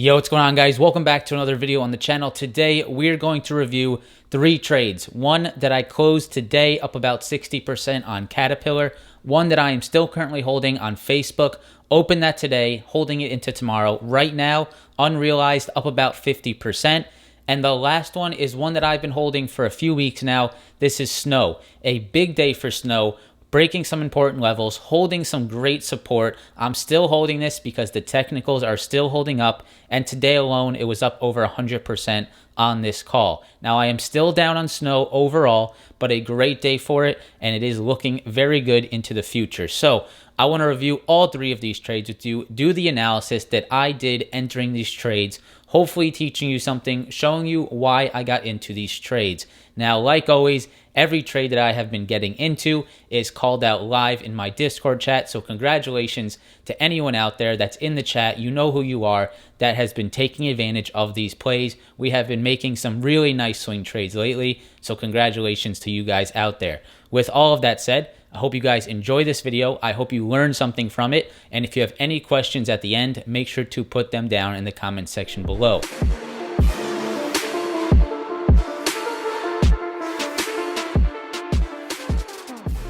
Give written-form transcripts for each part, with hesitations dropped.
Yo, what's going on, guys? Welcome back to another video on the channel. Today, we're going to review 3 trades. One that I closed today up about 60% on Caterpillar. One that I am still currently holding on Facebook. Opened that today, holding it into tomorrow. Right now, unrealized up about 50%. And the last one is one that I've been holding for a few weeks now. This is Snow. A big day for Snow. Breaking some important levels, holding some great support. I'm still holding this because the technicals are still holding up, and today alone it was up over 100% on this call. Now I am still down on Snow overall, but a great day for it, and it is looking very good into the future. So I want to review all 3 of these trades with you, do the analysis that I did entering these trades, hopefully teaching you something, showing you why I got into these trades. Now, like always, every trade that I have been getting into is called out live in my Discord chat, so congratulations to anyone out there that's in the chat. You know who you are, that has been taking advantage of these plays. We have been making some really nice swing trades lately, so congratulations to you guys out there. With all of that said, I hope you guys enjoy this video. I hope you learn something from it, and if you have any questions at the end, make sure to put them down in the comment section below.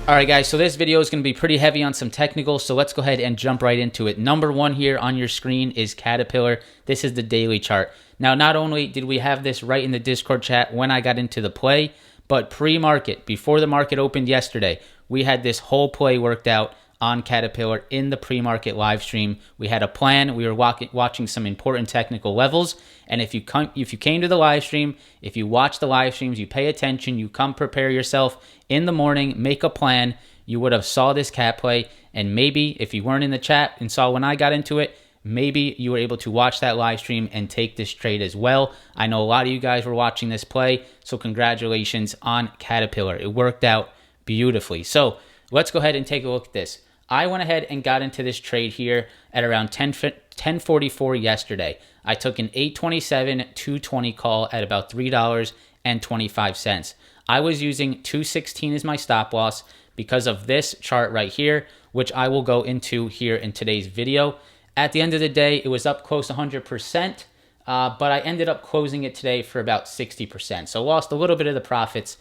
All right, guys, so this video is going to be pretty heavy on some technicals, so let's go ahead and jump right into it. Number 1 here on your screen is Caterpillar. This is the daily chart. Now, not only did we have this right in the Discord chat when I got into the play, but pre-market, before the market opened yesterday, we had this whole play worked out on Caterpillar in the pre-market live stream. We had a plan. We were watching some important technical levels. And if you came to the live stream, if you watch the live streams, you pay attention, you come prepare yourself in the morning, make a plan, you would have saw this cat play. And maybe if you weren't in the chat and saw when I got into it, maybe you were able to watch that live stream and take this trade as well. I know a lot of you guys were watching this play, so congratulations on Caterpillar. It worked out beautifully. So let's go ahead and take a look at this. I went ahead and got into this trade here at around 10:44 yesterday. I took an 827 220 call at about $3.25. I was using 216 as my stop loss because of this chart right here, which I will go into here in today's video. At the end of the day, it was up close to 100%, but I ended up closing it today for about 60%. So lost a little bit of the profits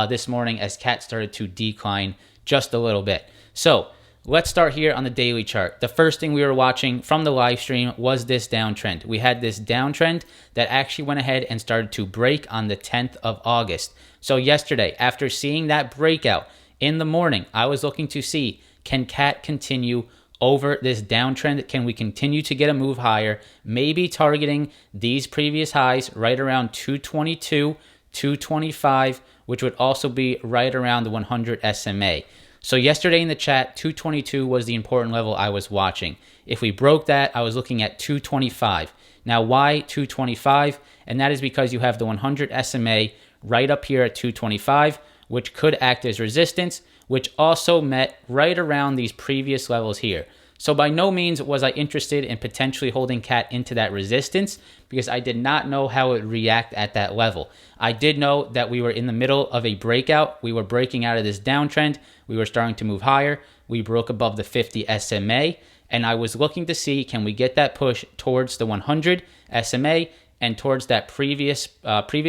this morning as CAT started to decline just a little bit. So let's start here on the daily chart. The first thing we were watching from the live stream was this downtrend. We had this downtrend that actually went ahead and started to break on the 10th of August. So yesterday, after seeing that breakout in the morning, I was looking to see, can CAT continue over this downtrend? Can we continue to get a move higher? Maybe targeting these previous highs right around 222, 225, which would also be right around the 100 SMA. So yesterday in the chat, 222 was the important level I was watching. If we broke that, I was looking at 225. Now, why 225? And that is because you have the 100 SMA right up here at 225, which could act as resistance, which also met right around these previous levels here. So by no means was I interested in potentially holding CAT into that resistance because I did not know how it would react at that level. I did know that we were in the middle of a breakout. We were breaking out of this downtrend. We were starting to move higher. We broke above the 50 SMA, and I was looking to see, can we get that push towards the 100 SMA and towards that previous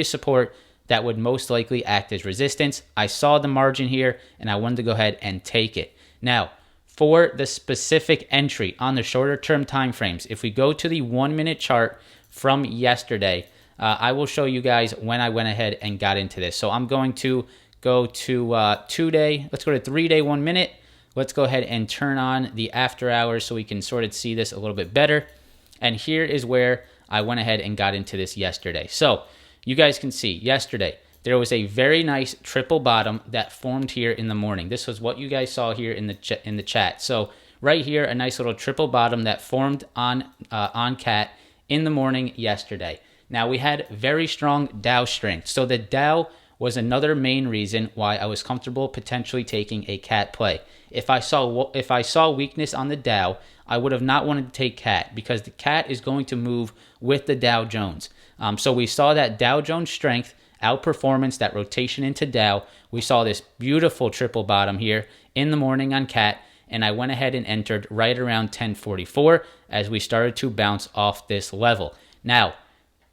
support that would most likely act as resistance. I saw the margin here, and I wanted to go ahead and take it. Now, for the specific entry on the shorter term time frames, if we go to the 1-minute chart from yesterday, I will show you guys when I went ahead and got into this. So I'm going to go to 2-day. Let's go to 3-day 1 minute. Let's go ahead and turn on the after hours so we can sort of see this a little bit better. And here is where I went ahead and got into this yesterday. So you guys can see yesterday, there was a very nice triple bottom that formed here in the morning. This was what you guys saw here in the chat. So right here, a nice little triple bottom that formed on CAT in the morning yesterday. Now we had very strong Dow strength. So the Dow was another main reason why I was comfortable potentially taking a CAT play. If I saw weakness on the Dow, I would have not wanted to take CAT because the CAT is going to move with the Dow Jones. So we saw that Dow Jones strength outperformance, that rotation into Dow. We saw this beautiful triple bottom here in the morning on CAT, and I went ahead and entered right around 1044 as we started to bounce off this level. Now,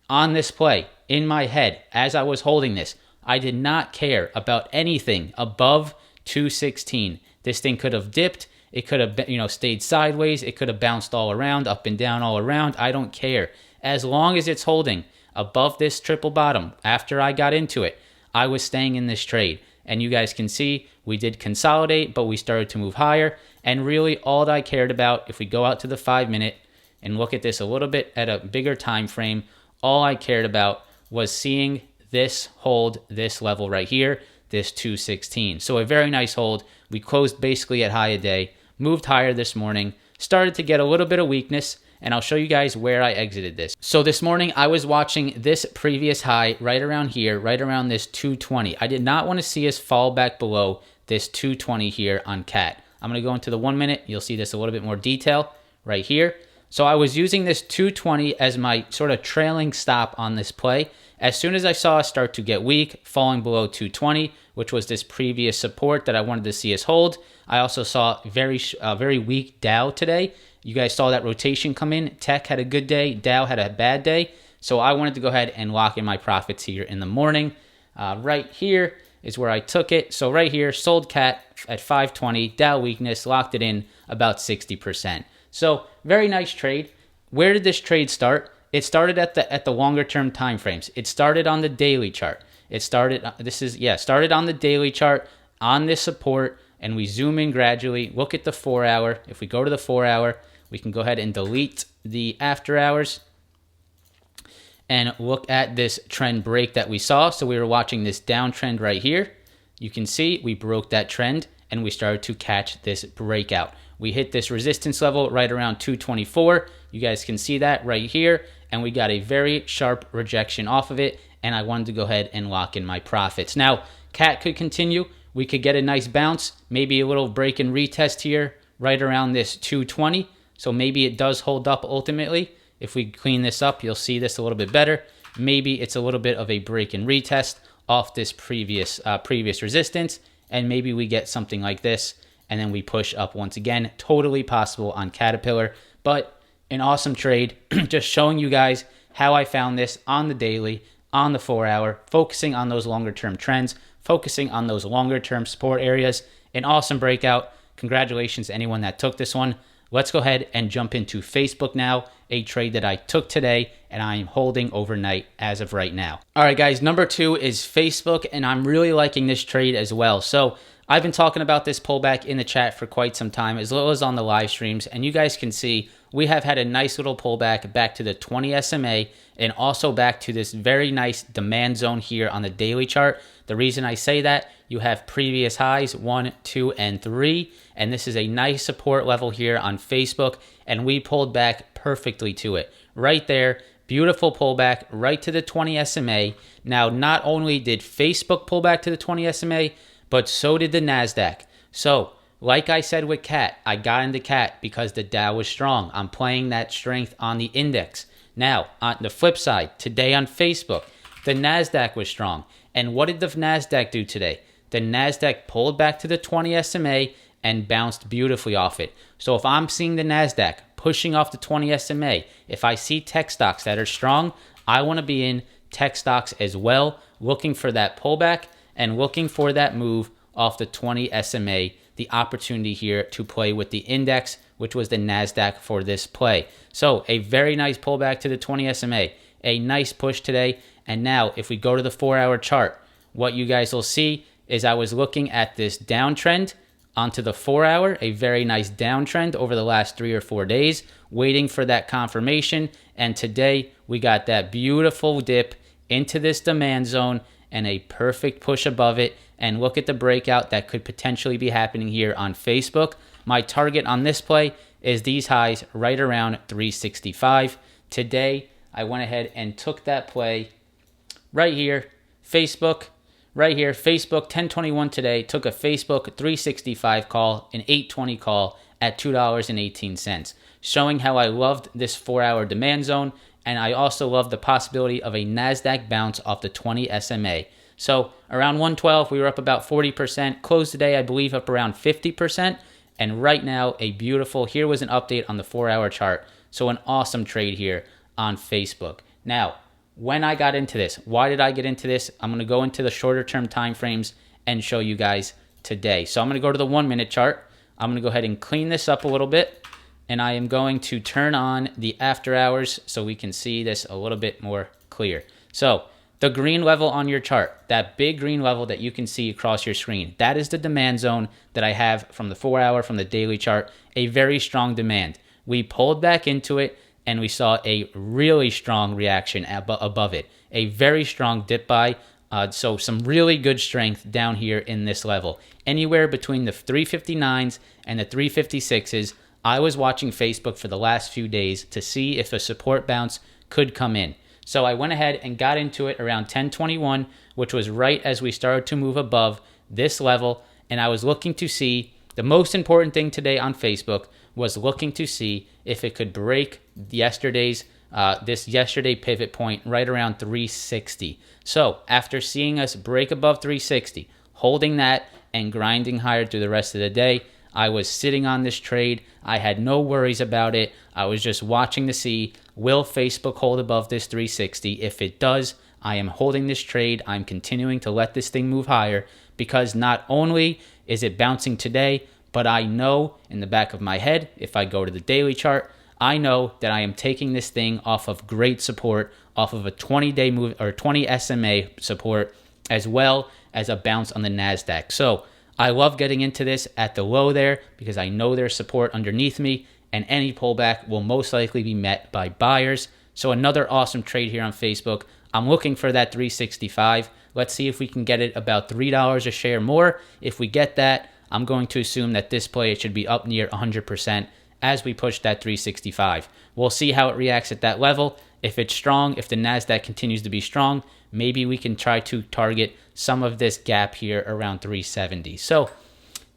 on this play, in my head, as I was holding this, I did not care about anything above 216. This thing could have dipped. It could have, stayed sideways. It could have bounced all around, up and down all around. I don't care. As long as it's holding above this triple bottom, after I got into it, I was staying in this trade. And you guys can see we did consolidate, but we started to move higher. And really all that I cared about, if we go out to the 5-minute and look at this a little bit at a bigger time frame, all I cared about was seeing this hold this level right here, this 216. So a very nice hold. We closed basically at high a day, moved higher this morning, started to get a little bit of weakness, and I'll show you guys where I exited this. So this morning I was watching this previous high right around here, right around this 220. I did not want to see us fall back below this 220 here on CAT. I'm going to go into the 1 minute. You'll see this a little bit more detail right here. So I was using this 220 as my sort of trailing stop on this play. As soon as I saw us start to get weak, falling below 220, which was this previous support that I wanted to see us hold, I also saw very weak Dow today. You guys saw that rotation come in. Tech had a good day. Dow had a bad day. So I wanted to go ahead and lock in my profits here in the morning. Right here is where I took it. So right here, sold CAT at 520. Dow weakness, locked it in about 60%. So very nice trade. Where did this trade start? It started at the longer term time frames. It started on the daily chart. It started started on the daily chart on this support, and we zoom in gradually. Look at the 4 hour. If we go to the 4 hour, we can go ahead and delete the after hours and look at this trend break that we saw. So we were watching this downtrend right here. You can see we broke that trend and we started to catch this breakout. We hit this resistance level right around 224. You guys can see that right here. And we got a very sharp rejection off of it. And I wanted to go ahead and lock in my profits. Now, CAT could continue. We could get a nice bounce, maybe a little break and retest here right around this 220. So maybe it does hold up ultimately. If we clean this up, you'll see this a little bit better. Maybe it's a little bit of a break and retest off this previous resistance. And maybe we get something like this. And then we push up once again. Totally possible on Caterpillar. But an awesome trade. Just showing you guys how I found this on the daily, on the 4 hour, focusing on those longer term trends, focusing on those longer term support areas. An awesome breakout. Congratulations to anyone that took this one. Let's go ahead and jump into Facebook now, a trade that I took today and I am holding overnight as of right now. All right, guys, number 2 is Facebook, and I'm really liking this trade as well. So I've been talking about this pullback in the chat for quite some time, as well as on the live streams, and you guys can see we have had a nice little pullback back to the 20 SMA and also back to this very nice demand zone here on the daily chart. The reason I say that, you have previous highs 1, 2, and 3, and this is a nice support level here on Facebook, and we pulled back perfectly to it. Right there, beautiful pullback right to the 20 SMA. Now, not only did Facebook pull back to the 20 SMA, but so did the NASDAQ. So, like I said with CAT, I got into CAT because the Dow was strong. I'm playing that strength on the index. Now, on the flip side, today on Facebook, the NASDAQ was strong. And what did the NASDAQ do today? The NASDAQ pulled back to the 20 SMA and bounced beautifully off it. So if I'm seeing the NASDAQ pushing off the 20 SMA, if I see tech stocks that are strong, I want to be in tech stocks as well, looking for that pullback and looking for that move off the 20 SMA, the opportunity here to play with the index, which was the NASDAQ for this play. So a very nice pullback to the 20 SMA, a nice push today. And now if we go to the 4 hour chart, what you guys will see is I was looking at this downtrend onto the 4 hour, a very nice downtrend over the last 3 or 4 days, waiting for that confirmation. And today we got that beautiful dip into this demand zone and a perfect push above it. And look at the breakout that could potentially be happening here on Facebook. My target on this play is these highs right around 365. Today, I went ahead and took that play right here. Facebook, right here. Facebook 1021 today. Took a Facebook 365 call, an 820 call at $2.18. Showing how I loved this 4 hour demand zone. And I also love the possibility of a NASDAQ bounce off the 20 SMA. So around 112, we were up about 40%. Closed today, I believe, up around 50%. And right now, a beautiful, here was an update on the 4 hour chart. So an awesome trade here on Facebook. Now, when I got into this, why did I get into this? I'm going to go into the shorter term time frames and show you guys today. So I'm going to go to the 1 minute chart. I'm going to go ahead and clean this up a little bit, and I am going to turn on the after hours so we can see this a little bit more clear. So the green level on your chart, that big green level that you can see across your screen, that is the demand zone that I have from the 4 hour, from the daily chart, a very strong demand. We pulled back into it and we saw a really strong reaction above it, a very strong dip buy. So some really good strength down here in this level. Anywhere between the 359s and the 356s, I was watching Facebook for the last few days to see if a support bounce could come in. So I went ahead and got into it around 10:21, which was right as we started to move above this level. And I was looking to see, the most important thing today on Facebook was looking to see if it could break this yesterday pivot point right around 360. So after seeing us break above 360, holding that and grinding higher through the rest of the day, I was sitting on this trade. I had no worries about it. I was just watching to see, will Facebook hold above this 360? If it does, I am holding this trade. I'm continuing to let this thing move higher, because not only is it bouncing today, but I know in the back of my head, if I go to the daily chart, I know that I am taking this thing off of great support, off of a 20-day move or 20 SMA support, as well as a bounce on the NASDAQ. So I love getting into this at the low there because I know there's support underneath me, and any pullback will most likely be met by buyers. So another awesome trade here on Facebook. I'm looking for that 365. Let's see if we can get it about $3 a share more. If we get that, I'm going to assume that this play should be up near 100% as we push that 365. We'll see how it reacts at that level. If it's strong, if the NASDAQ continues to be strong, maybe we can try to target some of this gap here around 370. So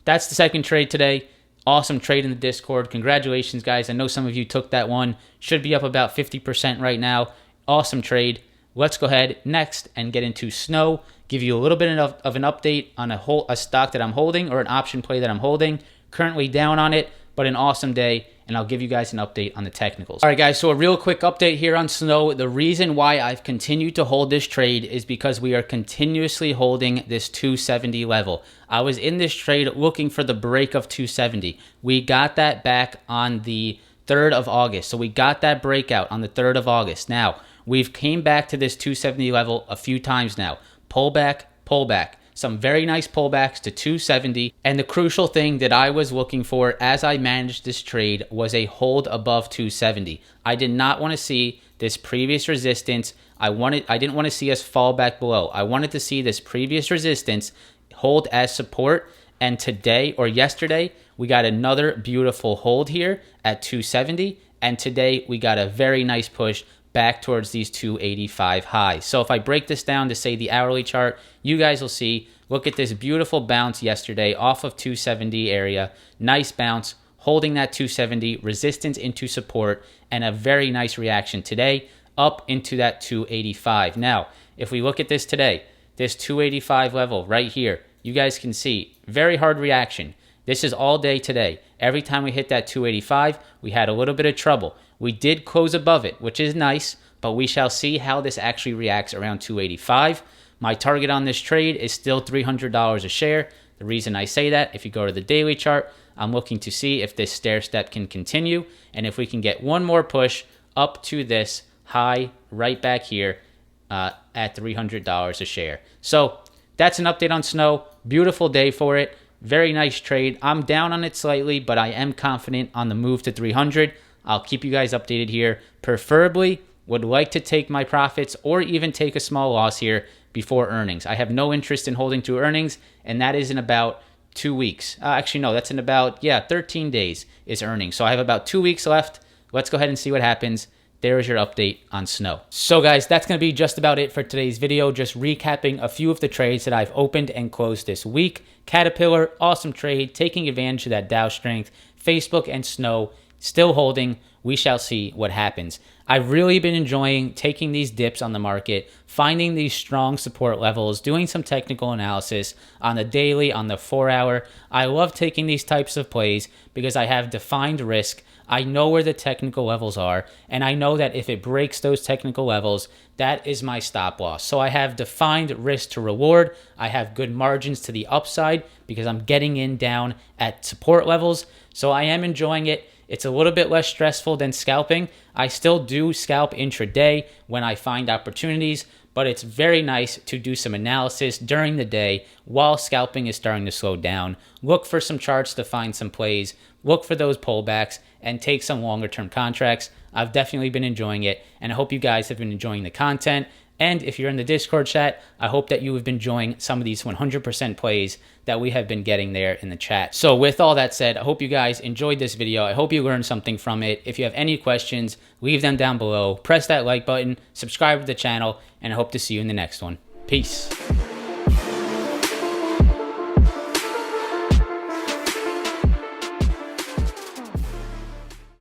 that's the second trade today. Awesome trade in the Discord. Congratulations, guys. I know some of you took that one. Should be up about 50% right now. Awesome trade. Let's go ahead next and get into Snow. Give you a little bit of an update on a stock that I'm holding, or an option play that I'm holding. Currently down on it, but an awesome day, and I'll give you guys an update on the technicals. All right, guys, so a real quick update here on Snow. The reason why I've continued to hold this trade is because we are continuously holding this 270 level. I was in this trade looking for the break of 270. We got that back on the 3rd of August. So we got that breakout on the 3rd of August. Now, we've came back to this 270 level a few times now. Pullback, pullback. Some very nice pullbacks to 270. And the crucial thing that I was looking for as I managed this trade was a hold above 270. I did not want to see this previous resistance. I didn't want to see us fall back below. I wanted to see this previous resistance hold as support. And today, or yesterday, we got another beautiful hold here at 270. And today we got a very nice push back towards these 285 highs. So if I break this down to say the hourly chart, you guys will see, look at this beautiful bounce yesterday off of 270 area. Nice bounce, holding that 270, resistance into support, and a very nice reaction today up into that 285. Now, if we look at this today, this 285 level right here, you guys can see, very hard reaction. This is all day today. Every time we hit that 285, we had a little bit of trouble. We did close above it, which is nice, but we shall see how this actually reacts around 285. My target on this trade is still $300 a share. The reason I say that, if you go to the daily chart, I'm looking to see if this stair step can continue, and if we can get one more push up to this high right back here at $300 a share. So that's an update on Snow. Beautiful day for it. Very nice trade. I'm down on it slightly, but I am confident on the move to 300. I'll keep you guys updated here. Preferably, would like to take my profits or even take a small loss here before earnings. I have no interest in holding to earnings, and that is in about 2 weeks. Actually, no, that's in about, 13 days is earnings. So I have about 2 weeks left. Let's go ahead and see what happens. There is your update on Snow. So guys, that's going to be just about it for today's video. Just recapping a few of the trades that I've opened and closed this week. Caterpillar, awesome trade, taking advantage of that Dow strength. Facebook and Snow, still holding. We shall see what happens. I've really been enjoying taking these dips on the market, finding these strong support levels, doing some technical analysis on the daily, on the 4 hour. I love taking these types of plays because I have defined risk. I know where the technical levels are, and I know that if it breaks those technical levels, that is my stop loss. So I have defined risk to reward. I have good margins to the upside because I'm getting in down at support levels. So I am enjoying it. It's a little bit less stressful than scalping. I still do scalp intraday when I find opportunities, but it's very nice to do some analysis during the day while scalping is starting to slow down. Look for some charts to find some plays, look for those pullbacks, and take some longer term contracts. I've definitely been enjoying it, and I hope you guys have been enjoying the content. And if you're in the Discord chat, I hope that you have been enjoying some of these 100% plays that we have been getting there in the chat. So with all that said, I hope you guys enjoyed this video. I hope you learned something from it. If you have any questions, leave them down below. Press that like button, subscribe to the channel, and I hope to see you in the next one. Peace.